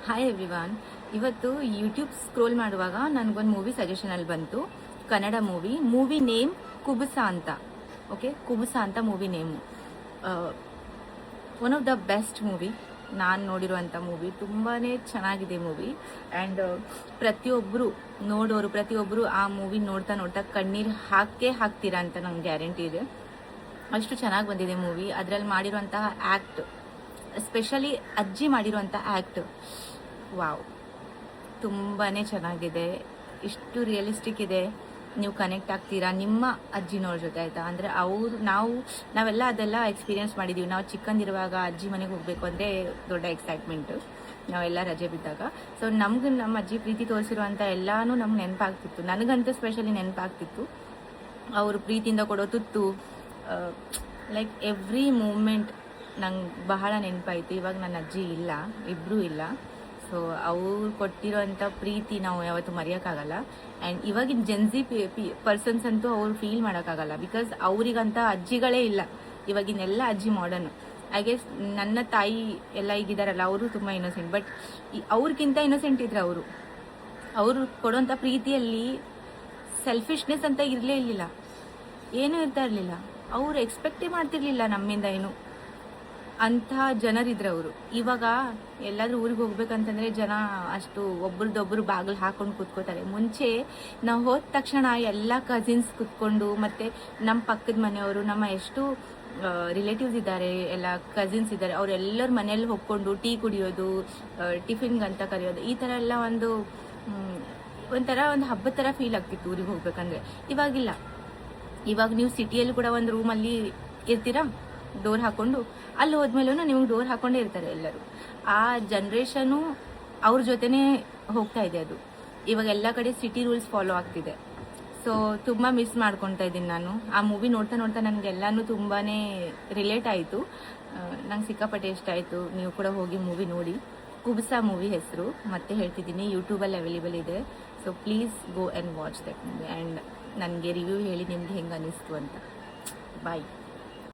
Hi everyone. ಇವತ್ತು YouTube scroll ಮಾಡುವಾಗ ನನಗೊಂದು ಮೂವಿ ಸಜೆಷನಲ್ಲಿ ಬಂತು. ಕನ್ನಡ ಮೂವಿ ನೇಮ್ ಕುಬುಸ ಅಂತ. ಓಕೆ, ಕುಬುಸ ಅಂತ movie name. One of the best movie ನಾನು ನೋಡಿರುವಂಥ ಮೂವಿ. ತುಂಬಾ ಚೆನ್ನಾಗಿದೆ ಮೂವಿ. ಆ್ಯಂಡ್ ಪ್ರತಿಯೊಬ್ಬರು ಆ ಮೂವಿ ನೋಡ್ತಾ ಕಣ್ಣೀರು ಹಾಕ್ತೀರಾ ಅಂತ ನಂಗೆ ಗ್ಯಾರಂಟಿ ಇದೆ. ಅಷ್ಟು ಚೆನ್ನಾಗಿ ಬಂದಿದೆ ಮೂವಿ. ಅದರಲ್ಲಿ ಮಾಡಿರುವಂತಹ ಆ್ಯಕ್ಟ್, ಎಸ್ಪೆಷಲಿ ಅಜ್ಜಿ ಮಾಡಿರುವಂಥ ಆ್ಯಕ್ಟ್, ವಾವ್, ತುಂಬಾ ಚೆನ್ನಾಗಿದೆ. ಇಷ್ಟು ರಿಯಲಿಸ್ಟಿಕ್ ಇದೆ. ನೀವು ಕನೆಕ್ಟ್ ಆಗ್ತೀರಾ ನಿಮ್ಮ ಅಜ್ಜಿನವ್ರ ಜೊತೆ, ಆಯಿತಾ? ಅಂದರೆ ನಾವೆಲ್ಲ ಅದೆಲ್ಲ ಎಕ್ಸ್ಪೀರಿಯೆನ್ಸ್ ಮಾಡಿದ್ದೀವಿ. ನಾವು ಚಿಕ್ಕಂದಿರುವಾಗ ಅಜ್ಜಿ ಮನೆಗೆ ಹೋಗಬೇಕು ಅಂದರೆ ದೊಡ್ಡ ಎಕ್ಸೈಟ್ಮೆಂಟು, ನಾವೆಲ್ಲ ರಜೆ ಬಿದ್ದಾಗ. ಸೊ ನಮ್ಗೆ ನಮ್ಮ ಅಜ್ಜಿ ಪ್ರೀತಿ ತೋರಿಸಿರುವಂಥ ಎಲ್ಲನೂ ನಮ್ಗೆ ನೆನಪಾಗ್ತಿತ್ತು. ನನಗಂತೂ ಸ್ಪೆಷಲಿ ನೆನಪಾಗ್ತಿತ್ತು ಅವರು ಪ್ರೀತಿಯಿಂದ ಕೊಡೋ ತುತ್ತು. ಲೈಕ್ ಎವ್ರಿ ಮೂಮೆಂಟ್ ನಂಗೆ ಬಹಳ ನೆನಪಾಯಿತು. ಇವಾಗ ನನ್ನ ಅಜ್ಜಿ ಇಲ್ಲ, ಇಬ್ಬರೂ ಇಲ್ಲ. ಸೊ ಅವ್ರು ಕೊಟ್ಟಿರೋಂಥ ಪ್ರೀತಿ ನಾವು ಯಾವತ್ತೂ ಮರೆಯೋಕ್ಕಾಗಲ್ಲ. ಆ್ಯಂಡ್ ಇವಾಗಿನ ಜೆನ್ಸಿ ಪರ್ಸನ್ಸ್ ಅಂತೂ ಅವ್ರು ಫೀಲ್ ಮಾಡೋಕ್ಕಾಗಲ್ಲ, ಬಿಕಾಸ್ ಅವ್ರಿಗಂತ ಅಜ್ಜಿಗಳೇ ಇಲ್ಲ. ಇವಾಗಿನೆಲ್ಲ ಅಜ್ಜಿ ಮಾಡರ್ನ್. ಐ ಗೆಸ್ ನನ್ನ ತಾಯಿ ಎಲ್ಲ ಈಗಿದಾರಲ್ಲ, ಅವರು ತುಂಬ ಇನ್ನೋಸೆಂಟ್. ಬಟ್ ಅವ್ರಿಗಿಂತ ಇನ್ನೋಸೆಂಟ್ ಇದ್ರು ಅವರು ಕೊಡೋಂಥ ಪ್ರೀತಿಯಲ್ಲಿ ಸೆಲ್ಫಿಶ್ನೆಸ್ ಅಂತ ಇರಲೇ ಇರಲಿಲ್ಲ, ಏನೂ ಇರ್ತಾ ಇರಲಿಲ್ಲ. ಅವ್ರು ಎಕ್ಸ್ಪೆಕ್ಟೇ ಮಾಡ್ತಿರ್ಲಿಲ್ಲ ನಮ್ಮಿಂದ ಏನು. ಅಂಥ ಜನರಿದ್ರು ಅವರು. ಇವಾಗ ಎಲ್ಲಾದರೂ ಊರಿಗೆ ಹೋಗ್ಬೇಕಂತಂದರೆ ಜನ ಅಷ್ಟು ಒಬ್ರದ್ದೊಬ್ಬರು ಬಾಗಿಲು ಹಾಕೊಂಡು ಕೂತ್ಕೋತಾರೆ. ಮುಂಚೆ ನಾವು ಹೋದ ತಕ್ಷಣ ಎಲ್ಲ ಕಸಿನ್ಸ್ ಕೂತ್ಕೊಂಡು, ಮತ್ತು ನಮ್ಮ ಪಕ್ಕದ ಮನೆಯವರು, ನಮ್ಮ ಎಷ್ಟು ರಿಲೇಟಿವ್ಸ್ ಇದ್ದಾರೆ, ಎಲ್ಲ ಕಸಿನ್ಸ್ ಇದ್ದಾರೆ, ಅವರೆಲ್ಲರ ಮನೆಯಲ್ಲಿ ಹೋಗ್ಕೊಂಡು ಟೀ ಕುಡಿಯೋದು, ಟಿಫಿನ್ಗಂತ ಕರೆಯೋದು, ಈ ಥರ ಎಲ್ಲ ಒಂಥರ ಹಬ್ಬದ ಥರ ಫೀಲ್ ಆಗ್ತಿತ್ತು ಊರಿಗೆ ಹೋಗ್ಬೇಕಂದ್ರೆ. ಇವಾಗಿಲ್ಲ. ಇವಾಗ ನೀವು ಸಿಟಿಯಲ್ಲಿ ಕೂಡ ಒಂದು ರೂಮಲ್ಲಿ ಇರ್ತೀರಾ ಡೋರ್ ಹಾಕೊಂಡು, ಅಲ್ಲಿ ಹೋದ್ಮೇಲೂ ನಿಮ್ಗೆ ಡೋರ್ ಹಾಕೊಂಡೇ ಇರ್ತಾರೆ ಎಲ್ಲರೂ. ಆ ಜನ್ರೇಷನು ಅವ್ರ ಜೊತೆನೇ ಹೋಗ್ತಾ ಇದೆ. ಅದು ಇವಾಗ ಎಲ್ಲ ಕಡೆ ಸಿಟಿ ರೂಲ್ಸ್ ಫಾಲೋ ಆಗ್ತಿದೆ. ಸೊ ತುಂಬ ಮಿಸ್ ಮಾಡ್ಕೊತಾ ಇದ್ದೀನಿ ನಾನು. ಆ ಮೂವಿ ನೋಡ್ತಾ ನನಗೆಲ್ಲನೂ ತುಂಬಾ ರಿಲೇಟ್ ಆಯಿತು. ನಂಗೆ ಸಿಕ್ಕಾಪಟ್ಟೆ ಇಷ್ಟ ಆಯಿತು. ನೀವು ಕೂಡ ಹೋಗಿ ಮೂವಿ ನೋಡಿ. ಕುಬುಸ ಮೂವಿ ಹೆಸರು ಮತ್ತೆ ಹೇಳ್ತಿದ್ದೀನಿ, ಯೂಟ್ಯೂಬಲ್ಲಿ ಅವೈಲೇಬಲ್ ಇದೆ. So please go and watch that movie. And ನನಗೆ ರಿವ್ಯೂ ಹೇಳಿ ನಿಮ್ಗೆ ಹೆಂಗೆ ಅನ್ನಿಸ್ತು ಅಂತ. ಬಾಯ್.